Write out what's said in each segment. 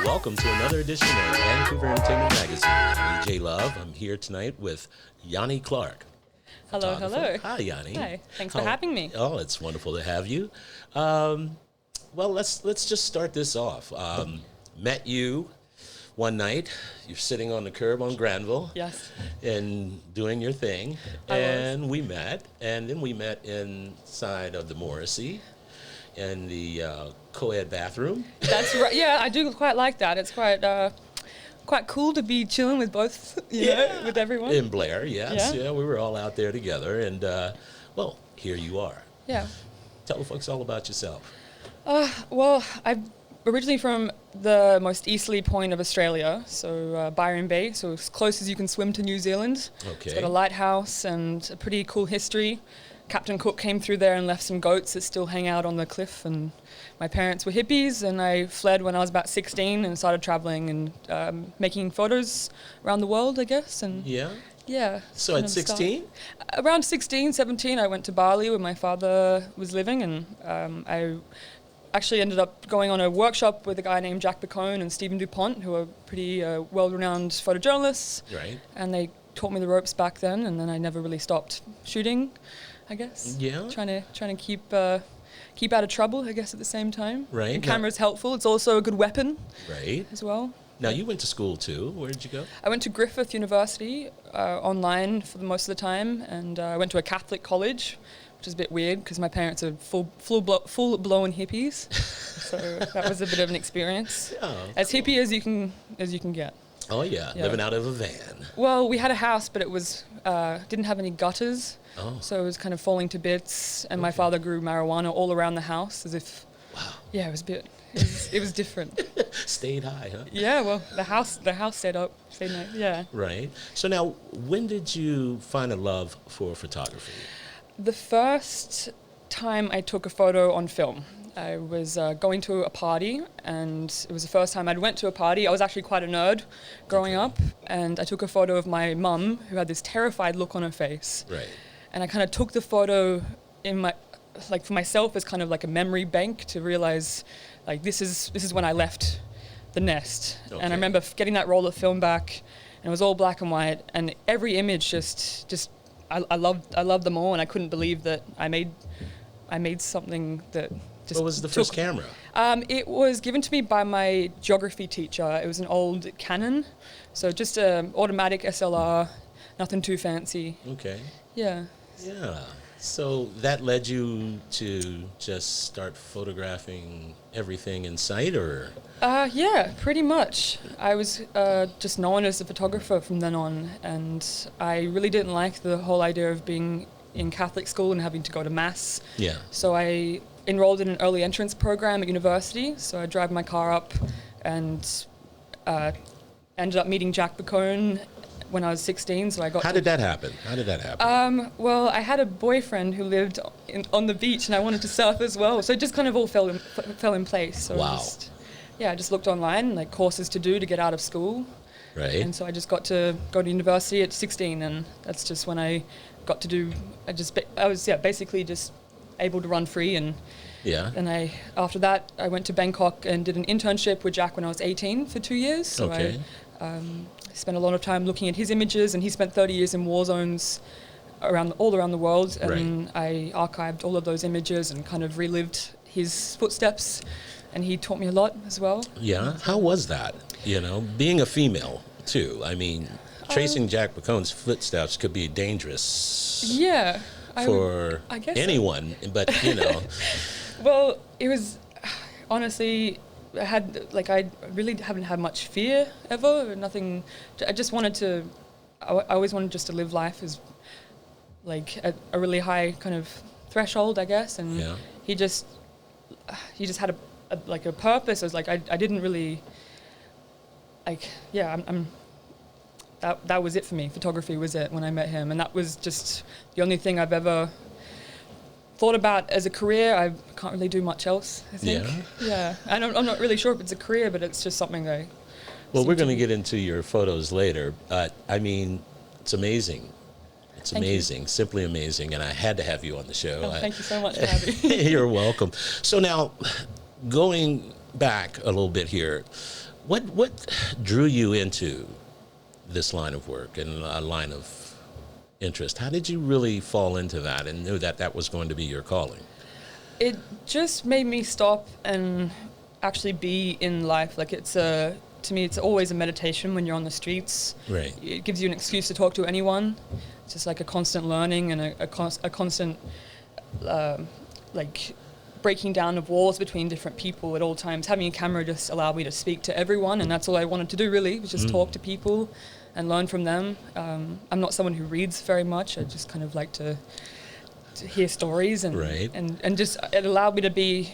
Welcome to another edition of Vancouver Entertainment Magazine. I'm EJ Love. I'm here tonight with Yani Clarke. Hello, hello. Hi, Yani. Hi. Thanks for having me. Oh, it's wonderful to have you. Well, let's just start this off. Met you one night. You're sitting on the curb on Granville. Yes. And doing your thing. And we met. And then we met inside of the Morrissey in the co-ed bathroom. That's right. Yeah, I do quite like that. It's quite cool to be chilling with both, you know, with everyone. In Blair, yes. Yeah. Yeah, we were all out there together. And, well, here you are. Yeah. Tell the folks all about yourself. Well, I'm originally from the most easterly point of Australia, so Byron Bay, so as close as you can swim to New Zealand. Okay. It's got a lighthouse and a pretty cool history. Captain Cook came through there and left some goats that still hang out on the cliff, and my parents were hippies, and I fled when I was about 16 and started traveling and making photos around the world, I guess. And Yeah? yeah. So at 16? Around 16, 17, I went to Bali where my father was living, and I actually ended up going on a workshop with a guy named Jack Bacone and Stephen DuPont, who are pretty well-renowned photojournalists. Right. And they taught me the ropes back then, and then I never really stopped shooting, I guess. Yeah. Trying to keep out of trouble, I guess, at the same time. Right. And camera's helpful. It's also a good weapon Right. as well. Now, you went to school, too. Where did you go? I went to Griffith University online for the most of the time, and I went to a Catholic college, which is a bit weird because my parents are full-blown hippies, so that was a bit of an experience. Oh, as hippie as you can get. Oh, yeah. Yeah. Living out of a van. Well, we had a house, but it was didn't have any gutters, Oh. so it was kind of falling to bits. And my father grew marijuana all around the house, as if. Wow. Yeah, it was different. Stayed high, huh? Yeah, well, the house stayed nice. Yeah. Right. So now, when did you find a love for photography? The first time I took a photo on film, I was going to a party, and it was the first time I'd went to a party. I was actually quite a nerd growing up, and I took a photo of my mum, who had this terrified look on her face. Right. And I kind of took the photo for myself as kind of like a memory bank to realize, like, this is when I left the nest. Okay. And I remember getting that roll of film back, and it was all black and white, and every image I loved them all, and I couldn't believe that I made something that just. What was the first camera? It was given to me by my geography teacher. It was an old Canon, so just an automatic SLR, nothing too fancy. Okay. Yeah. Yeah. So that led you to just start photographing everything in sight, or? Yeah, pretty much. I was just known as a photographer from then on, and I really didn't like the whole idea of being in Catholic school and having to go to Mass. Yeah. So I enrolled in an early entrance program at university, so I drive my car up and ended up meeting Jack Bacone when I was 16, so I got How did that happen? Well, I had a boyfriend who lived on the beach, and I wanted to surf as well, so it just kind of all fell in place. So Wow. I just looked online, like courses to do to get out of school, Right. and so I just got to go to university at 16, and that's just when I got to do. I was basically just able to run free, and Yeah. after that I went to Bangkok and did an internship with Jack when I was 18 for 2 years. So Okay. I spent a lot of time looking at his images, and he spent 30 years in war zones all around the world, and I archived all of those images and kind of relived his footsteps, and he taught me a lot as well. Yeah. How was that? Being a female too. I mean, tracing Jack Bacone's footsteps could be dangerous. Yeah. I guess so. anyone, but Well, it was honestly. I really haven't had much fear ever. Nothing. I just wanted to. I always wanted just to live life as like at a really high kind of threshold, I guess. And Yeah. he just had a purpose. I was like, I didn't really like. Yeah, I'm. That was it for me. Photography was it when I met him, and that was just the only thing I've ever thought about as a career. I can't really do much else, I think. Yeah. And I'm not really sure if it's a career, but it's just something that Well, we're going to get into your photos later, but I mean, it's amazing. It's amazing, simply amazing, and I had to have you on the show. Oh, thank you so much for having me. You're welcome. So now, going back a little bit here, What drew you into this line of work and a line of interest? How did you really fall into that and knew that that was going to be your calling? It just made me stop and actually be in life. Like to me, it's always a meditation when you're on the streets. Right. It gives you an excuse to talk to anyone. It's just like a constant learning and a constant like breaking down of walls between different people at all times. Having a camera just allowed me to speak to everyone, and that's all I wanted to do really, was just talk to people and learn from them. I'm not someone who reads very much. I just kind of like to hear stories and, Right. and just it allowed me to be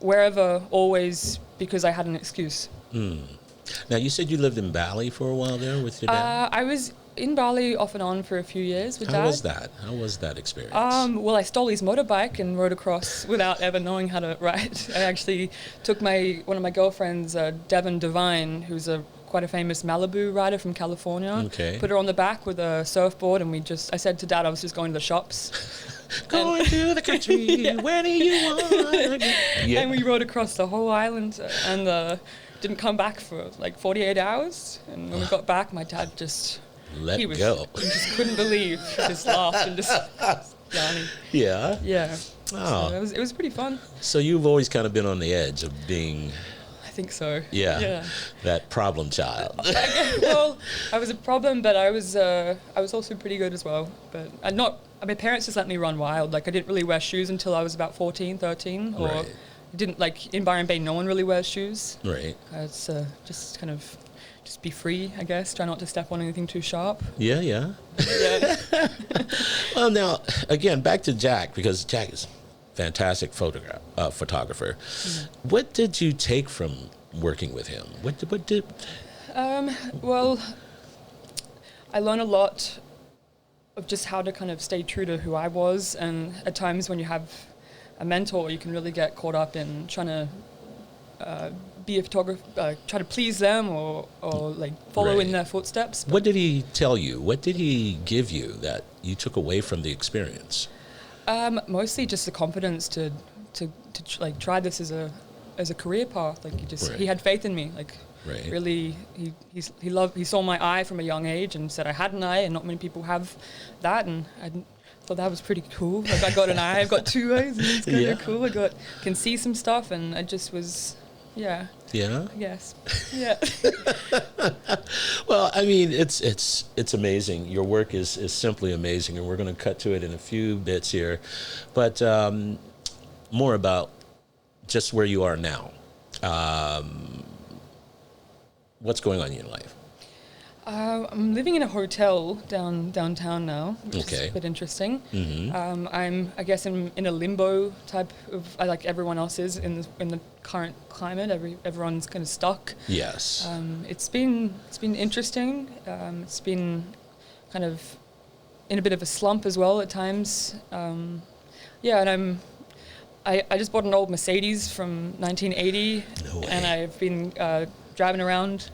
wherever, always, because I had an excuse. Now, you said you lived in Bali for a while there with your dad? I was in Bali off and on for a few years with Dad. How was that? How was that experience? Well, I stole his motorbike and rode across without ever knowing how to ride. I actually took one of my girlfriends, Devon Devine, who's quite a famous Malibu rider from California. Okay. Put her on the back with a surfboard, and I said to Dad I was just going to the shops. Going to the country, Yeah. where do you want to go? Yeah. And we rode across the whole island and didn't come back for like 48 hours. And when we got back, my dad just... Let he was, go. He just couldn't believe. He just laughed and just... Yani. Yeah. Yeah. Oh. So it was pretty fun. So you've always kind of been on the edge of being, I think so. yeah. that problem child. Well, I was a problem, but I was also pretty good as well. But my parents just let me run wild. Like I didn't really wear shoes until I was about 14, 13. Or Right. I didn't, like in Byron Bay, no one really wears shoes. Right. It's just kind of just be free, I guess. Try not to step on anything too sharp. Yeah, yeah. Yeah. Well, now, again, back to Jack, because Jack is a fantastic photographer. Mm-hmm. What did you take from working with him? What did... Well, I learned a lot of just how to kind of stay true to who I was, and at times when you have a mentor, you can really get caught up in trying to be a photographer, try to please them or like follow in Right. their footsteps. What did he tell you? What did he give you that you took away from the experience? Mostly just the confidence to like try this as a career path. Like Right. he had faith in me. Like Right. really, he saw my eye from a young age and said I had an eye, and not many people have that, and I thought that was pretty cool. Like I got an eye, I've got two eyes, and it's kind of Yeah. cool. Can see some stuff, and I just was, yeah, Yeah? I guess, yeah. Well, I mean, it's amazing. Your work is simply amazing, and we're going to cut to it in a few bits here. But more about just where you are now. What's going on in your life? I'm living in a hotel downtown now, which Okay. is a bit interesting. Mm-hmm. I'm, I guess, in a limbo type of, like everyone else is in the current climate. Everyone's kind of stuck. Yes. It's been interesting. It's been kind of in a bit of a slump as well at times. Yeah, and I just bought an old Mercedes from 1980, No way. and I've been driving around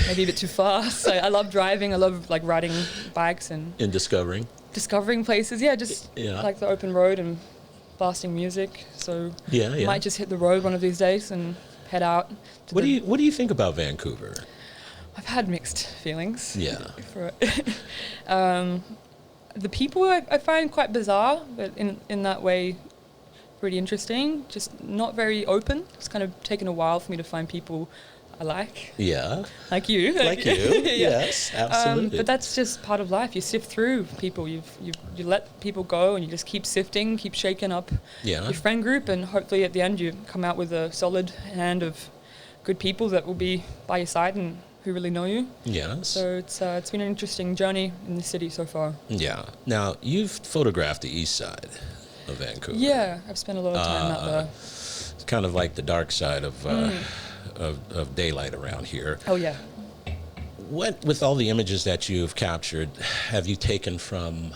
maybe a bit too fast. I love driving. I love like riding bikes and In discovering. discovering places. Yeah, just Yeah. like the open road and blasting music. So Yeah, I yeah. might just hit the road one of these days and head out. To What do you think about Vancouver? I've had mixed feelings. Yeah. For it. The people I find quite bizarre, but in that way, pretty interesting. Just not very open. It's kind of taken a while for me to find people I like Yeah. you. Like you. Yeah. Yes, absolutely. But that's just part of life. You sift through people. You let people go, and you just keep sifting, keep shaking up Yeah. your friend group, and hopefully at the end you come out with a solid hand of good people that will be by your side and who really know you. Yes. So it's been an interesting journey in the city so far. Yeah. Now, you've photographed the east side of Vancouver. Yeah, I've spent a lot of time out there. It's kind of like the dark side of daylight around here. Oh yeah. What, with all the images that you've captured, have you taken from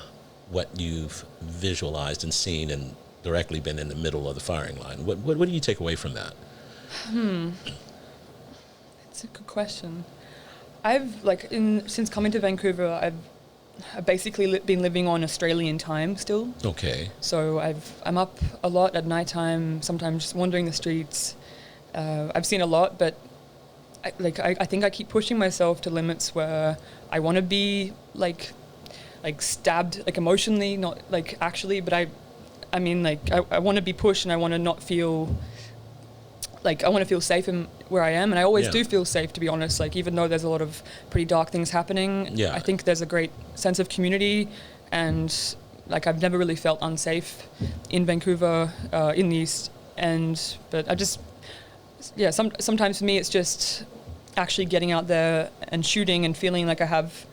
what you've visualized and seen and directly been in the middle of the firing line? What do you take away from that? It's a good question. I've since coming to Vancouver, I've basically been living on Australian time still. Okay. So I'm up a lot at nighttime, sometimes just wandering the streets. I've seen a lot, but I think I keep pushing myself to limits where I want to be like stabbed, like emotionally, not like actually, but I mean, like I want to be pushed, and I want to not feel like, I want to feel safe in where I am, and I always do feel safe, to be honest. Like, even though there's a lot of pretty dark things happening, I think there's a great sense of community, and like I've never really felt unsafe in Vancouver, in the East. But I just, sometimes for me it's just actually getting out there and shooting and feeling like I have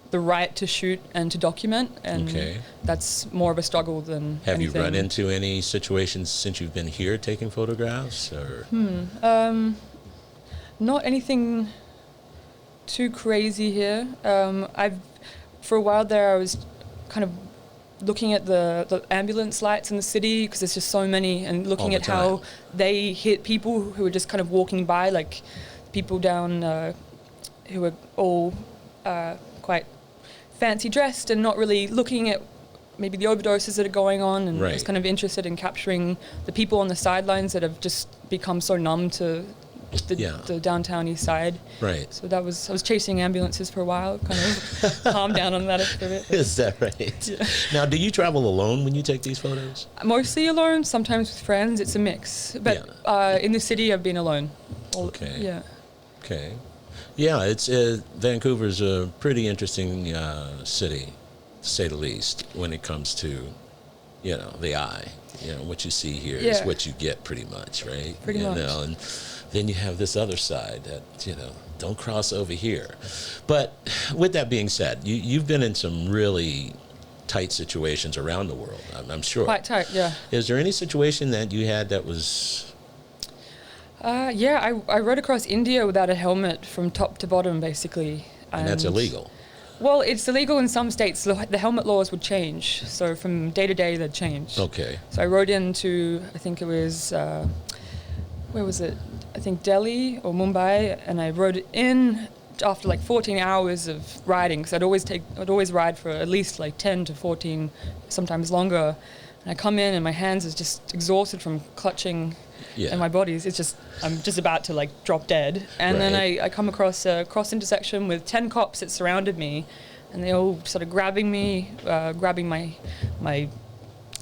the right to shoot and to document, and that's more of a struggle than Have anything. you run into any situations since you've been here taking photographs, or? Not anything too crazy here. For a while there, I was kind of looking at the ambulance lights in the city, because there's just so many, and looking at how they hit people who are just kind of walking by, like people down who are all quite fancy dressed and not really looking at maybe the overdoses that are going on, and I was kind of interested in capturing the people on the sidelines that have just become so numb to the downtown east side. Right. So I was chasing ambulances for a while, kind of calmed down on that a bit. Is that right? Yeah. Now, do you travel alone when you take these photos? Mostly alone, sometimes with friends. It's a mix. But in the city, I've been alone. Okay. Yeah. Okay. Yeah, it's Vancouver's a pretty interesting city, to say the least, when it comes to, the eye. What you see here is what you get, pretty much, right? Pretty much. And then you have this other side that, don't cross over here. But with that being said, you've been in some really tight situations around the world, I'm sure. Quite tight, yeah. Is there any situation that you had that was... I rode across India without a helmet from top to bottom, basically. And that's illegal? Well, it's illegal in some states. The helmet laws would change. So from day to day, they'd change. Okay. So I rode into, I think it was, where was it? I think Delhi or Mumbai. And I rode in after like 14 hours of riding, because I'd always ride for at least like 10 to 14, sometimes longer. And I come in and my hands is just exhausted from clutching. And my body's, I'm just about to like drop dead. And then I come across a cross intersection with 10 cops that surrounded me, and they all started grabbing me, grabbing my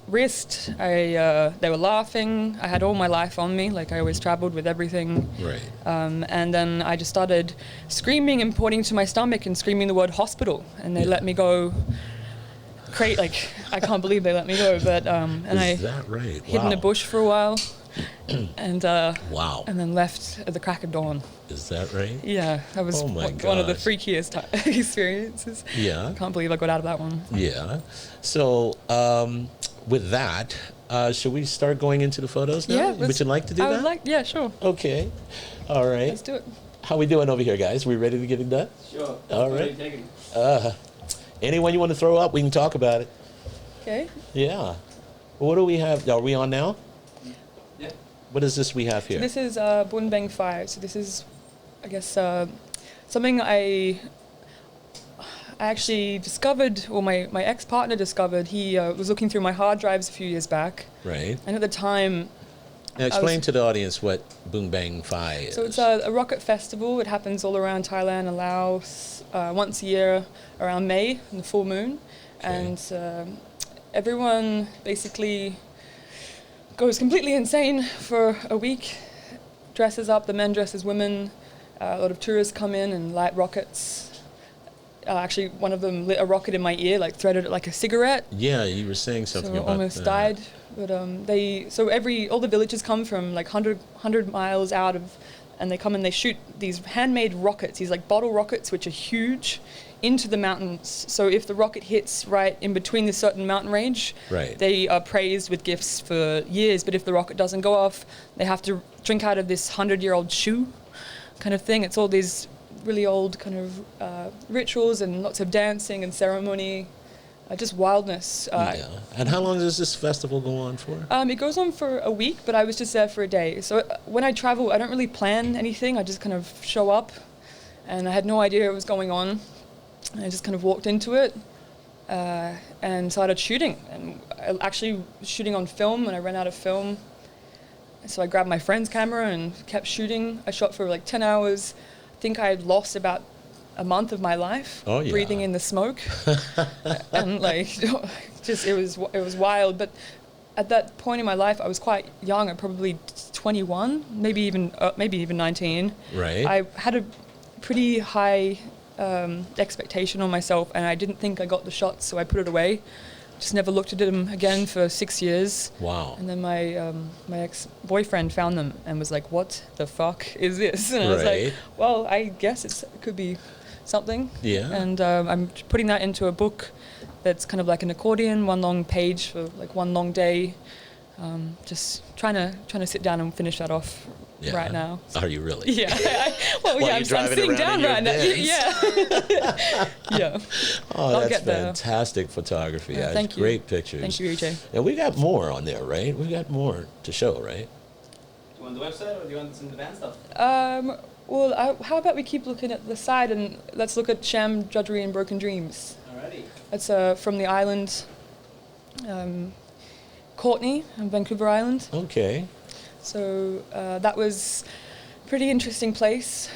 wrist. They were laughing. I had all my life on me, like I always traveled with everything. Right. And then I just started screaming and pointing to my stomach and screaming the word hospital, and they let me go. Like, I can't believe they let me go, but and Is that right? hid in a bush for a while. And wow. And then left at the crack of dawn. Is that right? Yeah, that was one of the freakiest experiences. Yeah. I can't believe I got out of that one. Yeah. So with that, should we start going into the photos now? Yeah. Would you like to do that? I would like. Yeah, sure. Okay. All right. Let's do it. How we doing over here, guys? We ready to get it done? Sure. All right. Anyone you want to throw up, we can talk about it. Okay. Yeah. What do we have? Are we on now? Yeah. What is this we have here? So this is Bun Bang 5. So this is, I guess, something I actually discovered, or my ex-partner discovered. He was looking through my hard drives a few years back. Right. And at the time... Now explain to the audience what Bun Bang Phai is. So it's a rocket festival. It happens all around Thailand and Laos once a year around May, in the full moon. Okay. And everyone basically goes completely insane for a week, dresses up, the men dress as women. A lot of tourists come in and light rockets. Actually, one of them lit a rocket in my ear, like threaded it like a cigarette. Yeah, you were saying something about that. Almost died. But all the villagers come from like 100 miles out of, and they come and they shoot these handmade rockets, these like bottle rockets, which are huge, into the mountains. So if the rocket hits right in between the certain mountain range, they are praised with gifts for years. But if the rocket doesn't go off, they have to drink out of this 100-year-old shoe kind of thing. It's all these really old kind of rituals and lots of dancing and ceremony. Just wildness. And how long does this festival go on for? It goes on for a week, but I was just there for a day. So when I travel, I don't really plan anything. I just kind of show up, and I had no idea what was going on. I just kind of walked into it and started shooting. And I actually was shooting on film, and I ran out of film. So I grabbed my friend's camera and kept shooting. I shot for like 10 hours. think I had lost about a month of my life breathing in the smoke, and like just it was wild. But at that point in my life, I was quite young. I probably 21, maybe even 19. Right. I had a pretty high expectation on myself, and I didn't think I got the shots, so I put it away. Just never looked at them again for 6 years. Wow. And then my ex-boyfriend found them and was like, "What the fuck is this?" And I was like, "Well, I guess it could be something." Yeah. And I'm putting that into a book that's kind of like an accordion, one long page for like one long day. Just trying to sit down and finish that off right now. Are you really? Yeah. I'm sitting down right now. Yeah. Yeah. Oh, that's fantastic photography. Yeah, thank you. Great pictures. Thank you, EJ. And we got more on there, right? We got more to show, right? Do you want the website or do you want some advanced stuff? Well, how about we keep looking at the side and let's look at Sham, Drudgery and Broken Dreams. Alrighty. That's from the island, Courtney on Vancouver Island. Okay. So that was a pretty interesting place.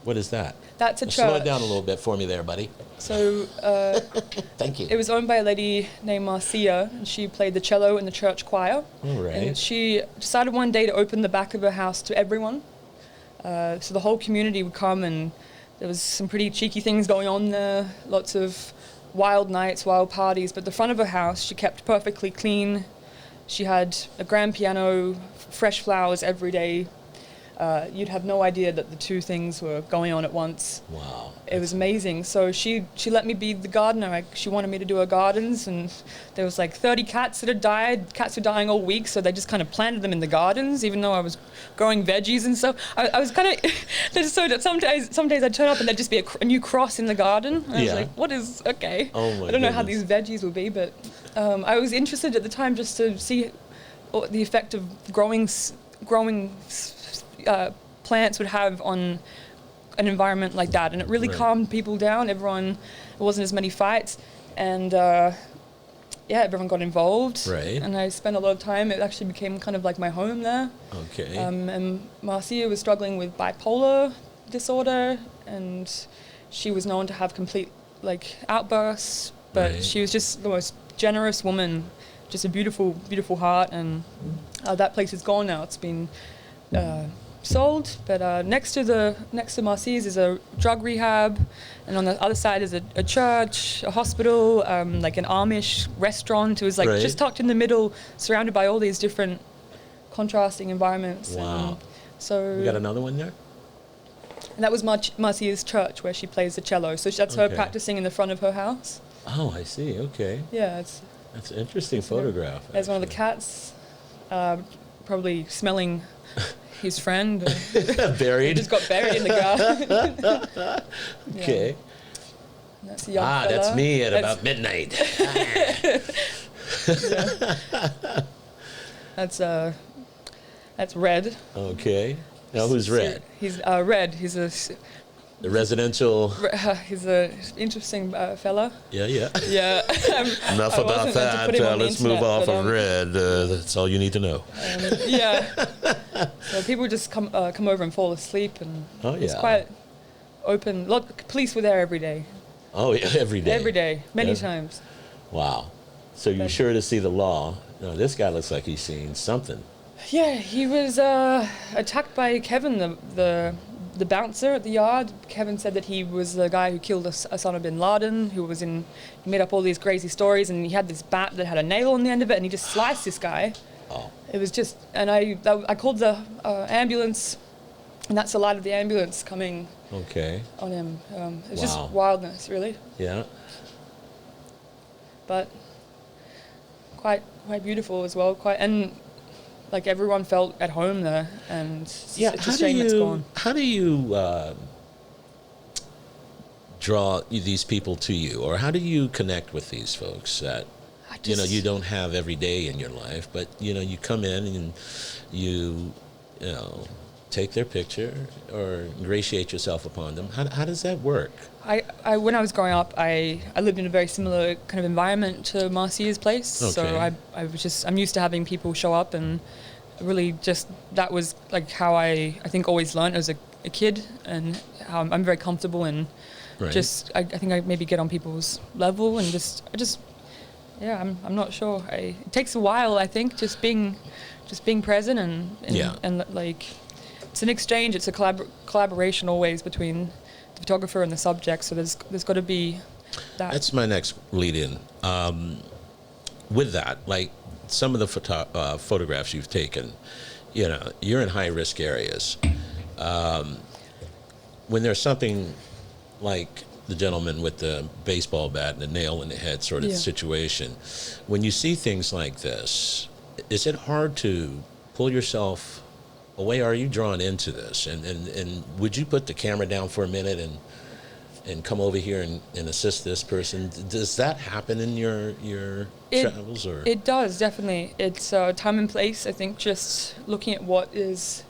What is that? That's a church. Slow it down a little bit for me there, buddy. So thank you. It was owned by a lady named Marcia, and she played the cello in the church choir. All right. And she decided one day to open the back of her house to everyone. So the whole community would come, and there was some pretty cheeky things going on there, lots of wild nights, wild parties. But the front of her house, she kept perfectly clean. She had a grand piano, fresh flowers every day. You'd have no idea that the two things were going on at once. Wow. It was amazing. So she let me be the gardener. She wanted me to do her gardens, and there was like 30 cats that had died. Cats were dying all week, so they just kind of planted them in the gardens, even though I was growing veggies and stuff. I was kind of, so that some days I'd turn up and there'd just be a new cross in the garden. And I was like, what is, okay. Oh my I don't know how these veggies will be, but I was interested at the time just to see the effect of growing plants would have on an environment like that, and it really calmed people down. There wasn't as many fights, and everyone got involved. Right. And I spent a lot of time. It actually became kind of like my home there. Okay. And Marcia was struggling with bipolar disorder, and she was known to have complete like outbursts, but she was just the most generous woman, just a beautiful, beautiful heart. And that place is gone now. It's been sold, but next to Marcia's is a drug rehab, and on the other side is a church, a hospital, like an Amish restaurant. It was like just tucked in the middle, surrounded by all these different contrasting environments. Wow. And so we got another one there? And that was Marcia's church where she plays the cello. So that's her practicing in the front of her house. Oh, I see. Okay. Yeah, that's an interesting photograph. There's one of the cats, probably smelling his friend. Buried. Just got buried in the garden. Okay. That's a young fella. That's me at about midnight. That's Red. Okay. Now who's Red? He's Red. He's the residential. He's a interesting fella. Yeah. Yeah. Enough about that. Let's move off of Red. That's all you need to know. So people just come over and fall asleep, and it's quite open. Police were there every day. Oh, yeah, every day. Every day, many times. Wow. So you're sure to see the law. No, this guy looks like he's seen something. Yeah, he was attacked by Kevin, the bouncer at the yard. Kevin said that he was the guy who killed Osama bin Laden, he made up all these crazy stories, and he had this bat that had a nail on the end of it, and he just sliced this guy. Oh. It was just, and I called the ambulance, and that's the light of the ambulance coming on him. It was just wildness, really. Yeah. But quite beautiful as well. And like everyone felt at home there, and it's a shame it's gone. How do you draw these people to you, or how do you connect with these folks that you don't have every day in your life, but you come in and you take their picture or ingratiate yourself upon them? How does that work? I when I was growing up, I lived in a very similar kind of environment to Marcia's place. Okay. So I'm used to having people show up, and really just that was like how I think always learned as a a kid, and how I'm very comfortable and Right. just I think I maybe get on people's level and yeah, I'm not sure. It takes a while, I think, just being present and like it's an exchange. It's a collaboration always between the photographer and the subject. So there's got to be that. That's my next lead in. With that, like some of the photographs you've taken, you know, you're in high risk areas. When there's something like the gentleman with the baseball bat and the nail in the head sort of situation, when you see things like this, is it hard to pull yourself away? Are you drawn into this? And would you put the camera down for a minute and come over here and assist this person? Does that happen in your travels? Or It does, definitely. It's time and place. I think just looking at what is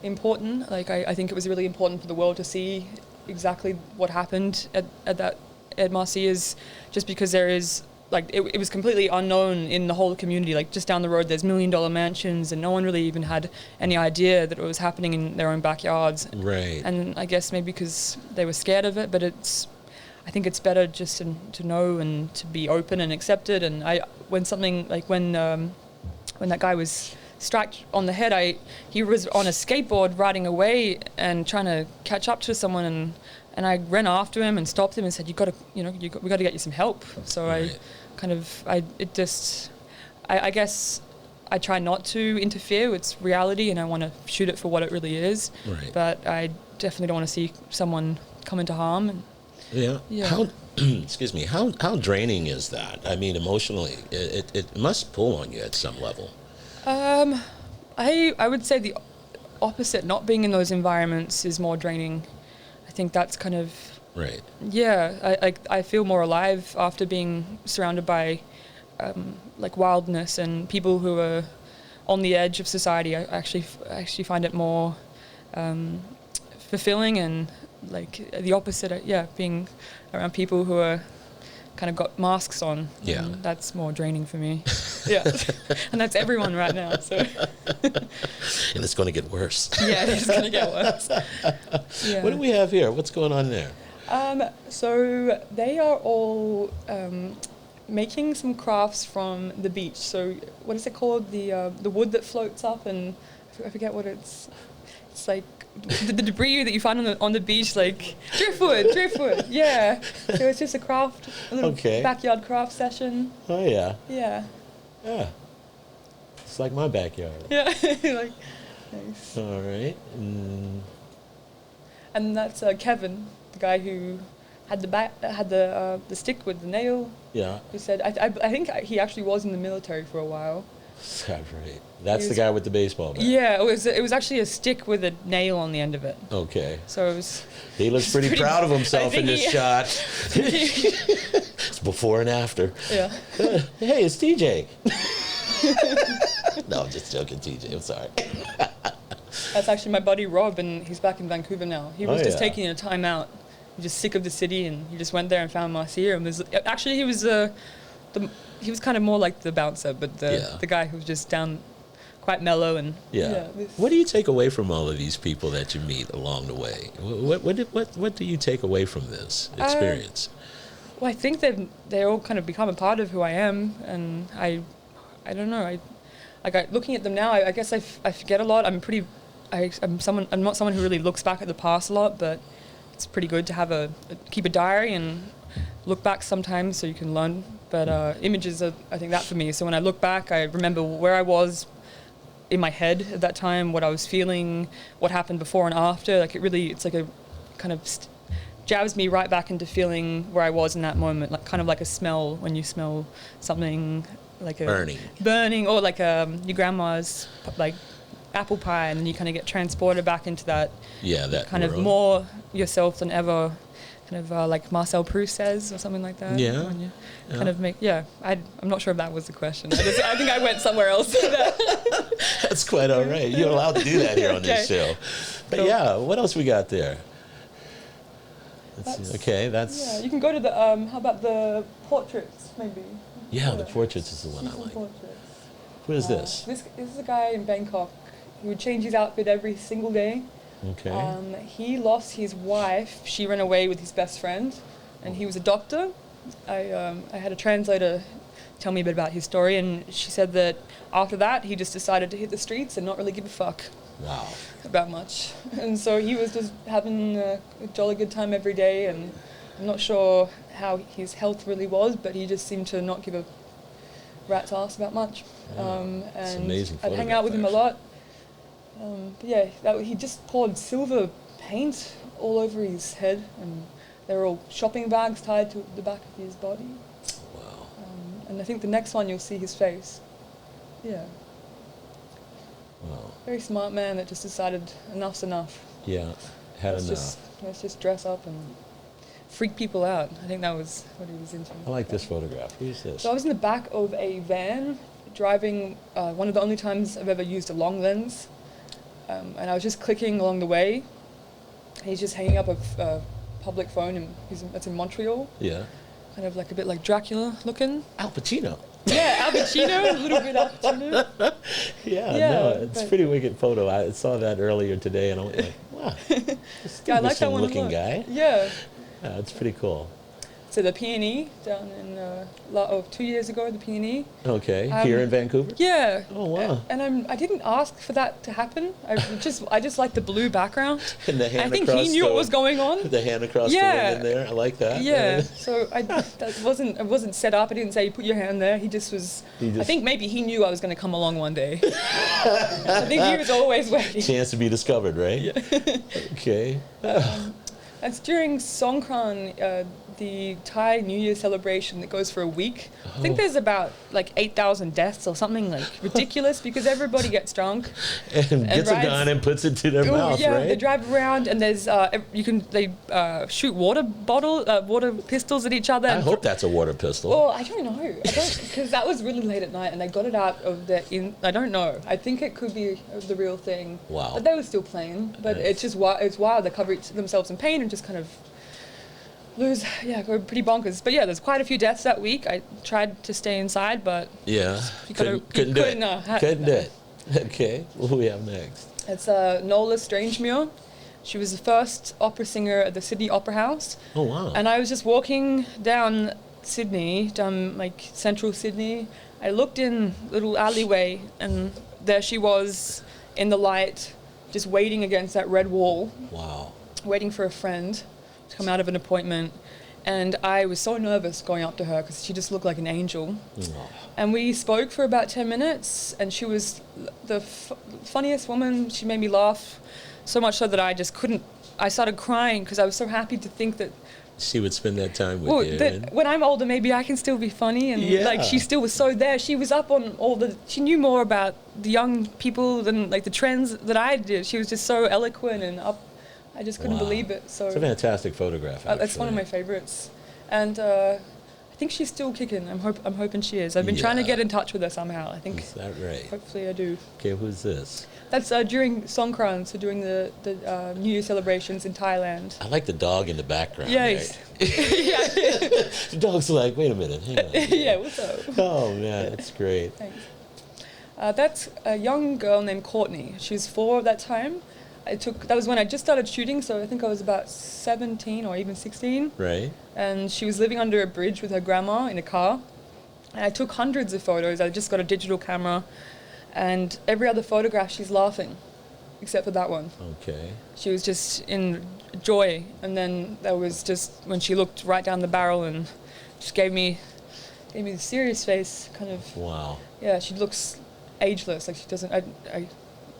important. Like I think it was really important for the world to see exactly what happened at Mathews, just because there is like it was completely unknown in the whole community. Like just down the road, there's $1 million mansions, and no one really even had any idea that it was happening in their own backyards. Right. And I guess maybe because they were scared of it, but I think it's better just to know and to be open and accepted. And when that guy was struck on the head, he was on a skateboard riding away and trying to catch up to someone, and I ran after him and stopped him and said, we got to get you some help. So right. I guess I try not to interfere with reality, and I want to shoot it for what it really is. Right. But I definitely don't want to see someone come into harm. And yeah. How excuse me, how draining is that? I mean, emotionally, it must pull on you at some level. I would say the opposite. Not being in those environments is more draining. I think that's kind of right. Yeah, I feel more alive after being surrounded by like wildness and people who are on the edge of society. I actually find it more fulfilling, and like the opposite. Being around people who are kind of got masks on. Yeah, that's more draining for me. Yeah, and that's everyone right now. So, and it's going to get worse. Yeah, it's going to get worse. Yeah. What do we have here? What's going on there? So they are all making some crafts from the beach. So what is it called? The wood that floats up, and I forget what it's. It's like the debris that you find on the beach, like driftwood. Yeah. So it's just a little backyard craft session. Oh yeah. Yeah. Yeah. It's like my backyard. Yeah. Like, nice. All right. And that's Kevin, the guy who had the stick with the nail. Yeah. Who said I think he actually was in the military for a while. That's right. That's the guy with the baseball bat. Yeah, it was actually a stick with a nail on the end of it. Okay. So it was. He looks pretty proud of himself in this shot. It's before and after. Yeah. Hey, it's TJ. No, I'm just joking, TJ. I'm sorry. That's actually my buddy Rob, and he's back in Vancouver now. He was just taking a time out. He was just sick of the city, and he just went there and found Marcia. And he was kind of more like the bouncer, but the guy who was just down, quite mellow and. Yeah. What do you take away from all of these people that you meet along the way? What do you take away from this experience? Well, I think they all kind of become a part of who I am, and I don't know. Looking at them now, I guess I forget a lot. I'm not someone who really looks back at the past a lot, but it's pretty good to keep a diary and look back sometimes so you can learn. But images are, I think, that for me. So when I look back, I remember where I was in my head at that time, what I was feeling, what happened before and after. Like it's like a kind of jabs me right back into feeling where I was in that moment, like kind of like a smell when you smell something like a burning, or like your grandma's like apple pie, and then you kind of get transported back into that. Yeah, that kind world. of more yourself than ever. Kind of like Marcel Proust says, or something like that. Yeah. When you kind of make. Yeah, I'm not sure if that was the question. I think I went somewhere else. That's quite all right. You're allowed to do that here on this show. But cool. What else we got there? Let's see. Okay, that's. Yeah, you can go to the. How about the portraits, maybe? Yeah, the portraits is the one I like. Portraits. What is this? This is a guy in Bangkok who would change his outfit every single day. Okay. He lost his wife. She ran away with his best friend, and he was a doctor. I had a translator tell me a bit about his story, and she said that after that, he just decided to hit the streets and not really give a fuck Wow. about much. And so he was just having a jolly good time every day, and I'm not sure how his health really was, but he just seemed to not give a rat's ass about much. And amazing I'd hang out with him a photograph, lot. But yeah, he just poured silver paint all over his head, and they were all shopping bags tied to the back of his body. Wow. And I think the next one you'll see his face. Yeah. Wow. Very smart man that just decided enough's enough. Yeah. Had enough. Let's just dress up and freak people out. I think that was what he was into. I like this photograph. Who's this? So I was in the back of a van driving, one of the only times I've ever used a long lens. And I was just clicking along the way. He's just hanging up a public phone, and that's in Montreal. Yeah. Kind of like a bit like Dracula looking. Al Pacino. Yeah, Al Pacino, a little bit Al Pacino. Yeah, Yeah, no, it's a but- pretty wicked photo. I saw that earlier today, and I went like, wow, Yeah, I like that one a looking lot. guy. Yeah. Yeah, it's pretty cool. So the Peony down in 2 years ago, the Peony. Okay, here in Vancouver? Yeah. Oh, wow. And I didn't ask for that to happen. I just like the blue background. And the I hand think across he knew what was going on. The hand across Yeah. the window there. I like that. Yeah. So it wasn't set up. I didn't say put your hand there. He just was. I think maybe he knew I was going to come along one day. I think he was always waiting. Chance to be discovered, right? Yeah. Okay. That's during Songkran, the Thai New Year celebration that goes for a week. I think there's about like 8,000 deaths or something like ridiculous because everybody gets drunk. And gets a rides- gun and puts it to their Ooh, mouth, yeah, right? they drive around and there's they shoot water pistols at each other. I and hope that's a water pistol. Well, I don't know. Because that was really late at night and they got it out of I don't know. I think it could be the real thing. Wow. But they were still playing. But Nice. it's just it's wild. They cover themselves in pain and just kind of go pretty bonkers. But yeah, there's quite a few deaths that week. I tried to stay inside, but Yeah. you Couldn't do it. Couldn't do it. Okay. What do we have next? It's Nola Strangemere. She was the first opera singer at the Sydney Opera House. Oh, wow. And I was just walking down Sydney, down like central Sydney. I looked in a little alleyway and there she was in the light, just waiting against that red wall, Wow. waiting for a friend to come out of an appointment. And I was so nervous going up to her because she just looked like an angel. Oh. And we spoke for about 10 minutes and she was the funniest woman. She made me laugh so much so that I started crying because I was so happy to think that She would spend that time with you. that when I'm older, maybe I can still be funny. And like she still was so there. She was up on she knew more about the young people than like the trends that I did. She was just so eloquent and up. I just couldn't Wow. believe it. So It's a fantastic photograph, actually. it's one of my favorites. And I think she's still kicking. I'm hoping she is. I've been trying to Yeah. get in touch with her somehow. I think Is that right? hopefully I do. Okay, who's this? That's during Songkran, so during the New Year celebrations in Thailand. I like the dog in the background. Yes. Right? The dog's like, wait a minute, hang on. Yeah, what's up? Oh, man, that's great. Thanks. That's a young girl named Courtney. She was 4 at that time. That was when I just started shooting, so I think I was about 17 or even 16. Right? And she was living under a bridge with her grandma in a car. And I took hundreds of photos. I just got a digital camera. And every other photograph, she's laughing, except for that one. Okay. She was just in joy. And then there was just when she looked right down the barrel and just gave me the serious face, kind of. Wow. Yeah, she looks ageless. Like she doesn't. I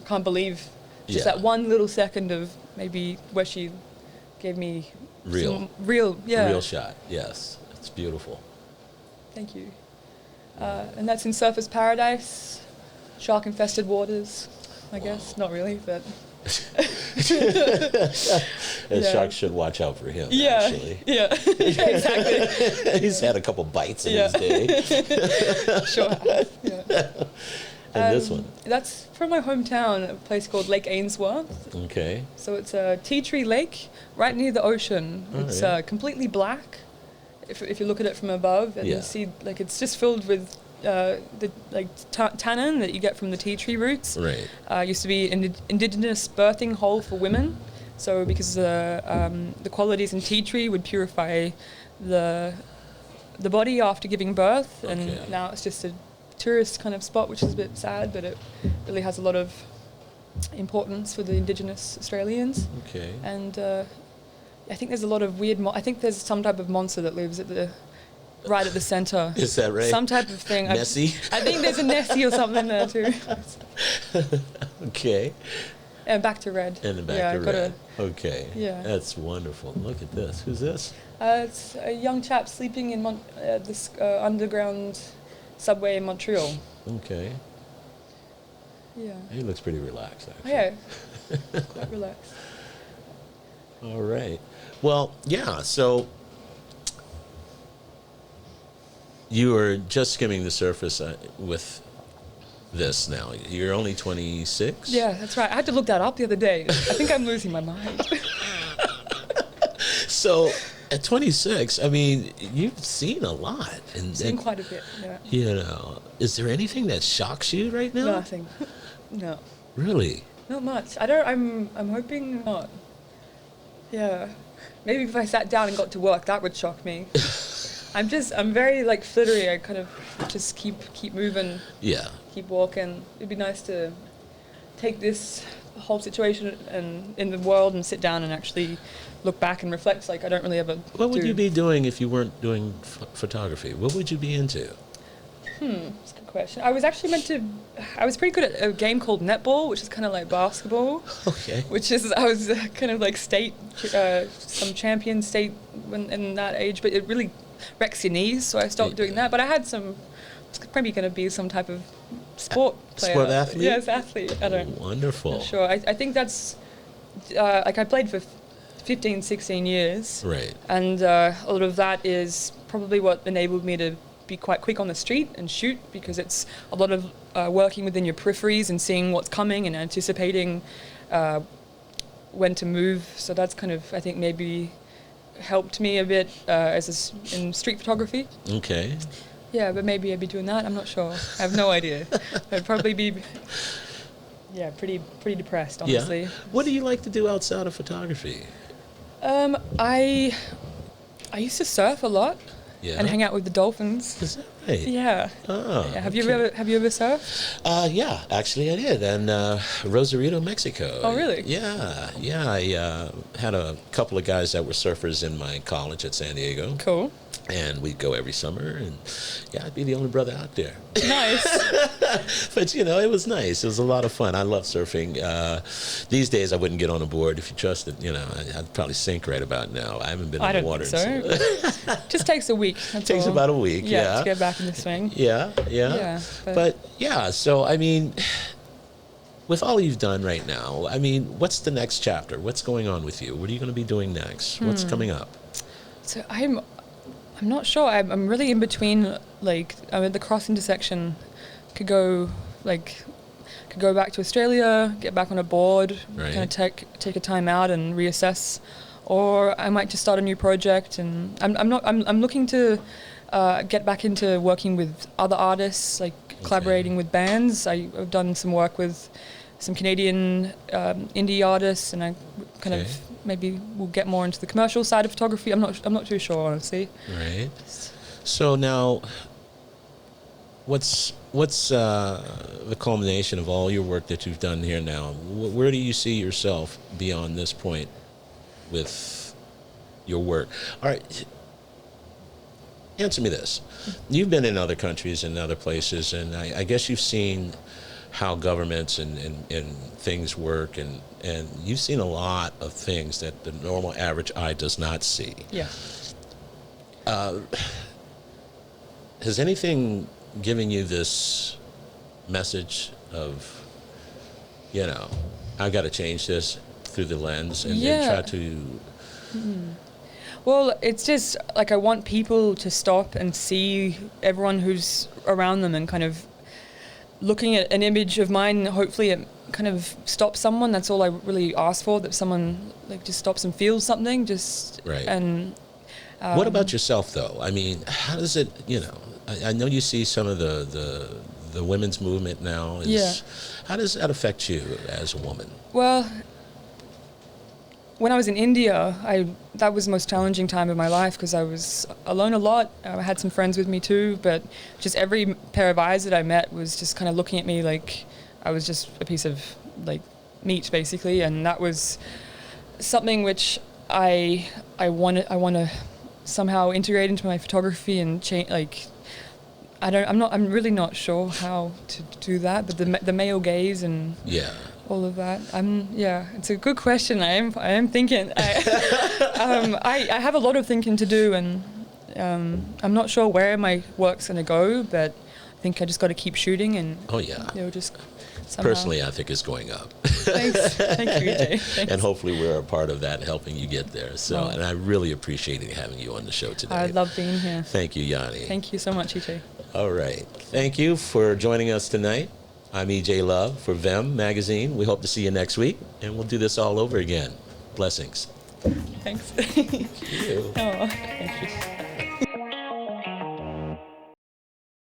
can't believe just Yeah. that one little second of maybe where she gave me Real. real, yeah. Real shot, yes. It's beautiful. Thank you. And that's in Surfers Paradise, shark-infested waters. I guess not really, but And Yeah. sharks should watch out for him, yeah, actually. yeah, yeah, exactly. He's had a couple bites in Yeah. his day. Sure. Yeah. And this one. That's from my hometown, a place called Lake Ainsworth. Okay. So it's a tea tree lake right near the ocean. Oh, It's yeah. completely black if you look at it from above, and Yeah. you see like it's just filled with the tannin that you get from the tea tree roots. Right. Used to be an indigenous birthing hole for women. So because the qualities in tea tree would purify the body after giving birth, and Okay. now it's just a tourist kind of spot, which is a bit sad, but it really has a lot of importance for the indigenous Australians. Okay. And I think there's a lot of weird. I think there's some type of monster that lives right at the center. Is that right? Some type of thing. Nessie? I think there's a Nessie or something there too. Okay. And back to red. And then back to got red. Okay. Yeah. That's wonderful. Look at this. Who's this? It's a young chap sleeping in this underground subway in Montreal. Okay. Yeah. He looks pretty relaxed, actually. Yeah. Quite relaxed. All right. Well, yeah, so you are just skimming the surface with this now. You're only 26? Yeah, that's right. I had to look that up the other day. I think I'm losing my mind. So at 26, I mean, you've seen a lot. And Seen quite a bit, yeah. you know, is there anything that shocks you right now? Nothing. No. Really? Not much. I'm hoping not. Yeah. Maybe if I sat down and got to work, that would shock me. I'm very like flittery. I kind of just keep moving, Yeah. keep walking. It'd be nice to take this whole situation and in the world and sit down and actually look back and reflect. Like I don't really ever. What would you be doing if you weren't doing photography? What would you be into? That's a good question. I was actually I was pretty good at a game called netball, which is kind of like basketball. Okay. I was kind of like some champion state when in that age, but it really wrecks your knees, so I stopped doing that. But I had it's probably going to be some type of sport player. Sport athlete? Yes, athlete. I don't. Wonderful. Not sure. I think that's like I played for 15, 16 years. Right. And a lot of that is probably what enabled me to be quite quick on the street and shoot, because it's a lot of working within your peripheries and seeing what's coming and anticipating when to move. So that's kind of, I think, maybe helped me a bit in street photography. Okay. Yeah, but maybe I'd be doing that. I'm not sure. I have no idea. I'd probably be, pretty depressed, honestly. Yeah. What do you like to do outside of photography? I used to surf a lot. Yeah. And hang out with the dolphins. Is that right? Yeah. Oh. Yeah. Have you ever surfed? Yeah, actually I did, and Rosarito, Mexico. Oh, really? Yeah. I had a couple of guys that were surfers in my college at San Diego. Cool. And we'd go every summer, and yeah, I'd be the only brother out there. Nice. But it was nice. It was a lot of fun. I love surfing. These days, I wouldn't get on a board if you trusted. I'd probably sink right about now. I haven't been in the water. I don't think so. Just takes a week. That's Takes all. about a week. Yeah. To get back in the swing. Yeah. Yeah. But yeah, so I mean, with all you've done right now, I mean, what's the next chapter? What's going on with you? What are you going to be doing next? What's coming up? So I'm not sure. I'm really in between. Like I'm at the cross intersection. Could go back to Australia, get back on a board, Right. kind of take a time out and reassess, or I might just start a new project. And I'm looking to get back into working with other artists, like collaborating with bands. I've done some work with some Canadian indie artists, and I kind of maybe will get more into the commercial side of photography. I'm not too sure, honestly. Right. So now, what's the culmination of all your work that you've done here now? Where do you see yourself beyond this point with your work? All right. Answer me this. You've been in other countries and other places, and I guess you've seen how governments and things work, and you've seen a lot of things that the normal average eye does not see. Yeah. Has anything given you this message of, I got to change this through the lens and try to... Well, it's just like I want people to stop and see everyone who's around them and kind of looking at an image of mine. Hopefully it kind of stops someone. That's all I really ask for, that someone just stops and feels something. Right. And what about yourself, though? I mean, how does it, I know you see some of the women's movement now. Yeah. How does that affect you as a woman? Well, when I was in India, that was the most challenging time of my life because I was alone a lot. I had some friends with me too, but just every pair of eyes that I met was just kind of looking at me like I was just a piece of like meat, basically, and that was something which I want to somehow integrate into my photography and change. Like I'm really not sure how to do that, but the male gaze and all of that. It's a good question. I am thinking. I have a lot of thinking to do, and I'm not sure where my work's going to go, but I think I just got to keep shooting, and it'll just somehow. Personally, I think it's going up. Thanks. Thank you, EJ. Thanks. And hopefully we're a part of that, helping you get there. So, and I really appreciated having you on the show today. I love being here. Thank you, Yani. Thank you so much, EJ. All right. Thank you for joining us tonight. I'm EJ Love for Vem Magazine. We hope to see you next week, and we'll do this all over again. Blessings. Thanks. Thank you. Oh, thank you.